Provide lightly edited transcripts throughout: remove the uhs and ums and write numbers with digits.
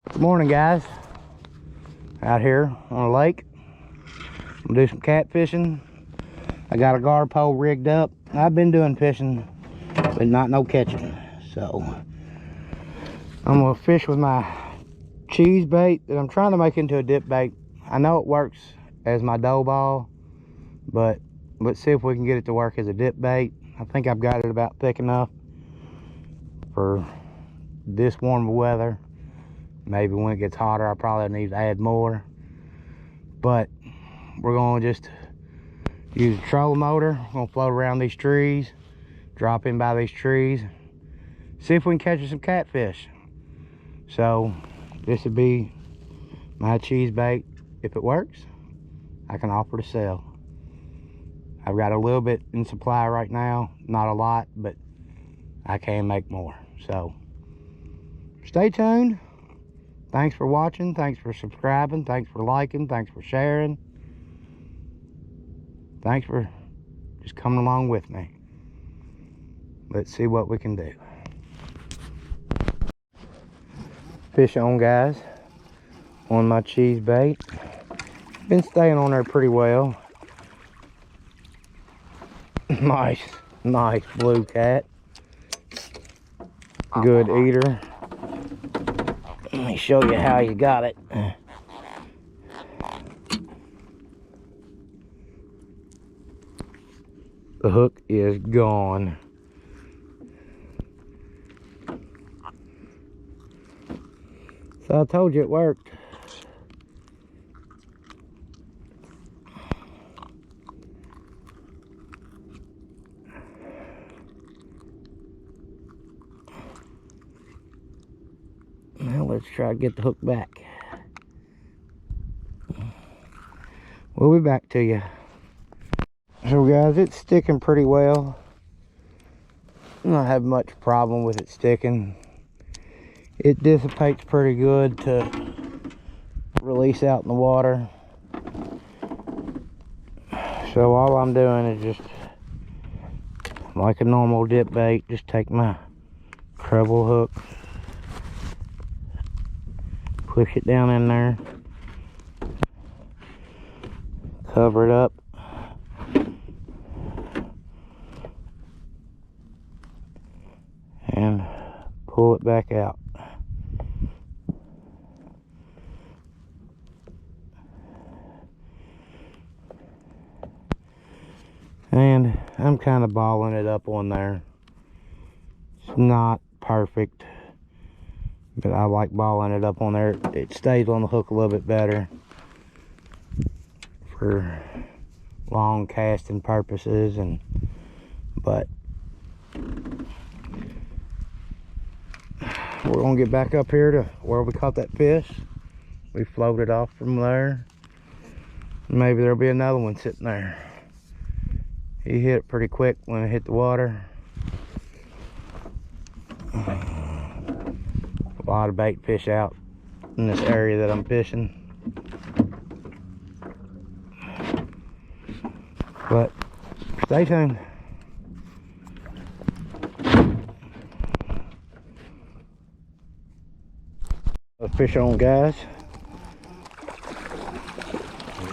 Good morning, guys. Out here on a lake. I'm gonna do some catfishing. I got a gar pole rigged up. I've been doing fishing, but not no catching. So I'm gonna fish with my cheese bait that I'm trying to make into a dip bait. I know it works as my dough ball, but let's see if we can get it to work as a dip bait. I think I've got it about thick enough for this warm weather. Maybe when it gets hotter, I probably need to add more. But we're gonna just use a trolling motor. We're gonna float around these trees, drop in by these trees, see if we can catch some catfish. So this would be my cheese bait. If it works, I can offer to sell. I've got a little bit in supply right now, not a lot, but I can make more. So stay tuned. Thanks for watching, thanks for subscribing, thanks for liking, thanks for sharing. Thanks for just coming along with me. Let's see what we can do. Fish on, guys, on my cheese bait. Been staying on there pretty well. Nice blue cat. Good eater. Let me show you how you got it. The hook is gone. So I told you it worked. Now let's try to get the hook back. We'll be back to you. So guys, it's sticking pretty well. I don't have much problem with it sticking. It dissipates pretty good to release out in the water. So all I'm doing is just like a normal dip bait, just take my treble hook, push it down in there, cover it up, and pull it back out. And I'm kind of balling it up on there. It's not perfect, but I like balling it up on there. It stays on the hook a little bit better for long casting purposes. But we're gonna get back up here to where we caught that fish. We floated off from there. Maybe there'll be another one sitting there. He hit it pretty quick when it hit the water. A lot of bait fish out in this area that I'm fishing. But stay tuned. A fish on, guys.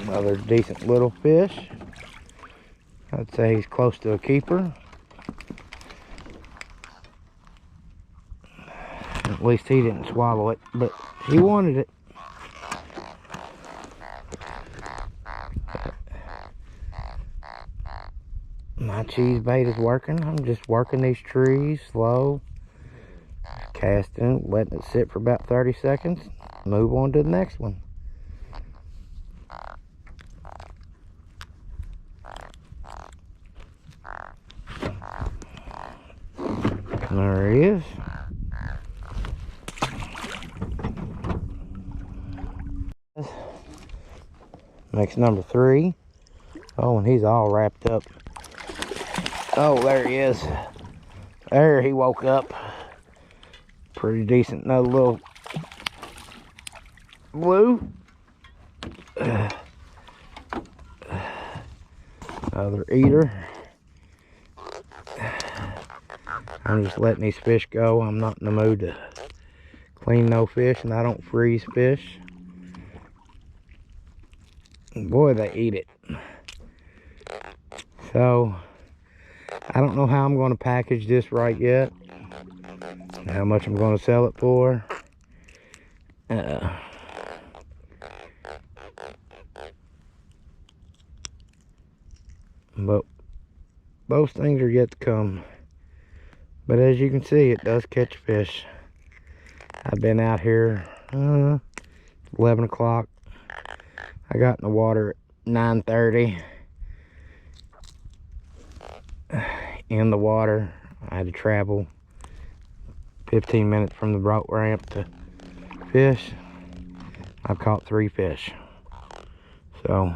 Another decent little fish. I'd say he's close to a keeper. At least he didn't swallow it, but he wanted it. My cheese bait is working. I'm just working these trees slow, casting, letting it sit for about 30 seconds, move on to the next one. There he is. Makes number 3. Oh, and he's all wrapped up. Oh, there he is. There, he woke up. Pretty decent. Another little blue. Another eater. I'm just letting these fish go. I'm not in the mood to clean clean no fish, and I don't freeze fish. And boy, they eat it. So I don't know how I'm going to package this right yet, how much I'm going to sell it for. But those things are yet to come. But as you can see, it does catch fish. I've been out here 11 o'clock. I got in the water at 9:30. In the water, I had to travel 15 minutes from the boat ramp to fish. I caught 3 fish. So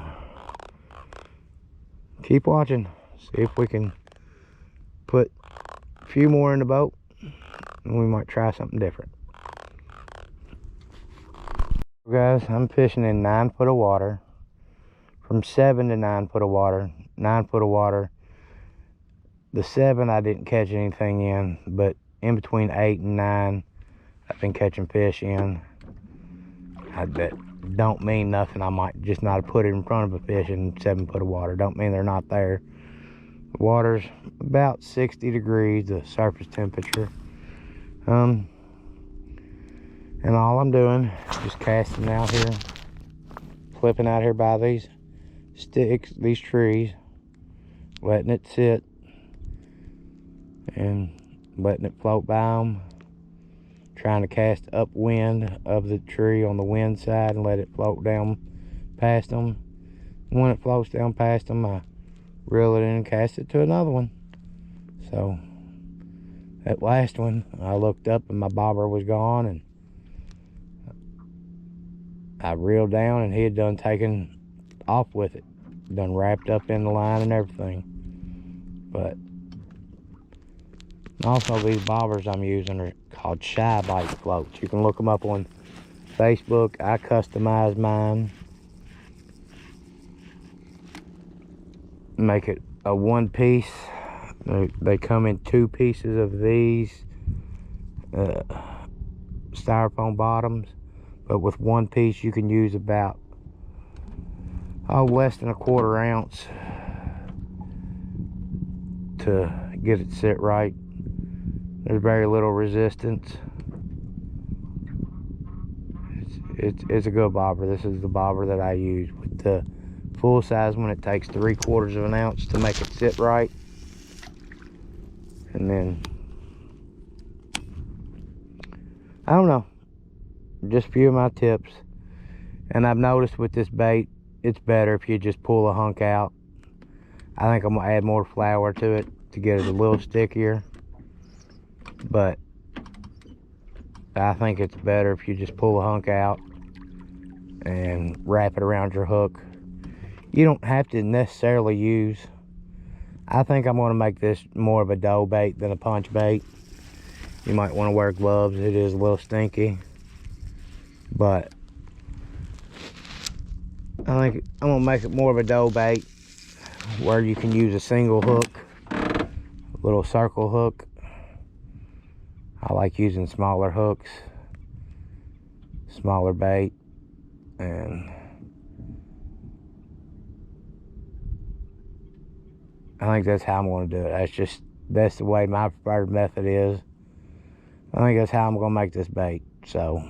keep watching, see if we can put a few more in the boat, and we might try something different. Guys, I'm fishing in 9 foot of water, from 7 to 9 foot of water. 9 foot of water, the 7 I didn't catch anything in, but in between 8 and 9 I've been catching fish in. That don't mean nothing. I might just not have put it in front of a fish in 7 foot of water. Don't mean they're not there. The water's about 60 degrees, the surface temperature. And all I'm doing is just casting out here, flipping out here by these sticks, these trees, letting it sit and letting it float by them, trying to cast upwind of the tree on the wind side and let it float down past them. And when it floats down past them, I reel it in and cast it to another one. So that last one, I looked up and my bobber was gone, and I reeled down and he had done taken off with it, done wrapped up in the line and everything. But also, these bobbers I'm using are called shy bite floats. You can look them up on Facebook. I customized mine, make it a 1 piece. They come in 2 pieces of these styrofoam bottoms, but with 1 piece you can use about less than a 1/4 ounce to get it sit right. There's very little resistance. It's a good bobber. This is the bobber that I use. With the full size one, it takes 3/4 of an ounce to make it sit right. And then, I don't know, just a few of my tips. And I've noticed with this bait, it's better if you just pull a hunk out. I think I'm gonna add more flour to it to get it a little stickier, but I think it's better if you just pull a hunk out and wrap it around your hook. You don't have to necessarily use, I think I'm going to make this more of a dough bait than a punch bait. You might want to wear gloves. It is a little stinky, but I think I'm going to make it more of a dough bait where you can use a single hook, a little circle hook. I like using smaller hooks, smaller bait, and I think that's how I'm going to do it. That's the way my preferred method is. I think that's how I'm going to make this bait. So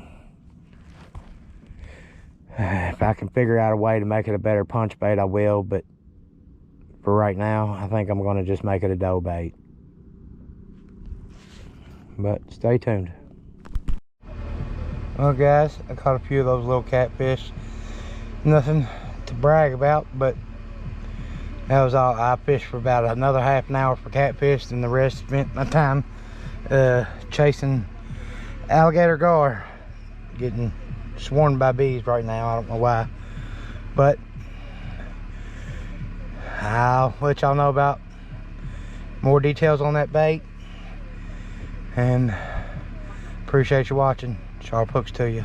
if I can figure out a way to make it a better punch bait, I will, but for right now, I think I'm going to just make it a dough bait. But stay tuned. Well guys, I caught a few of those little catfish. Nothing to brag about, but that was all. I fished for about another half an hour for catfish, and the rest spent my time chasing alligator gar. Getting swarmed by bees right now, I don't know why. But I'll let y'all know about more details on that bait. And appreciate you watching. Sharp hooks to you.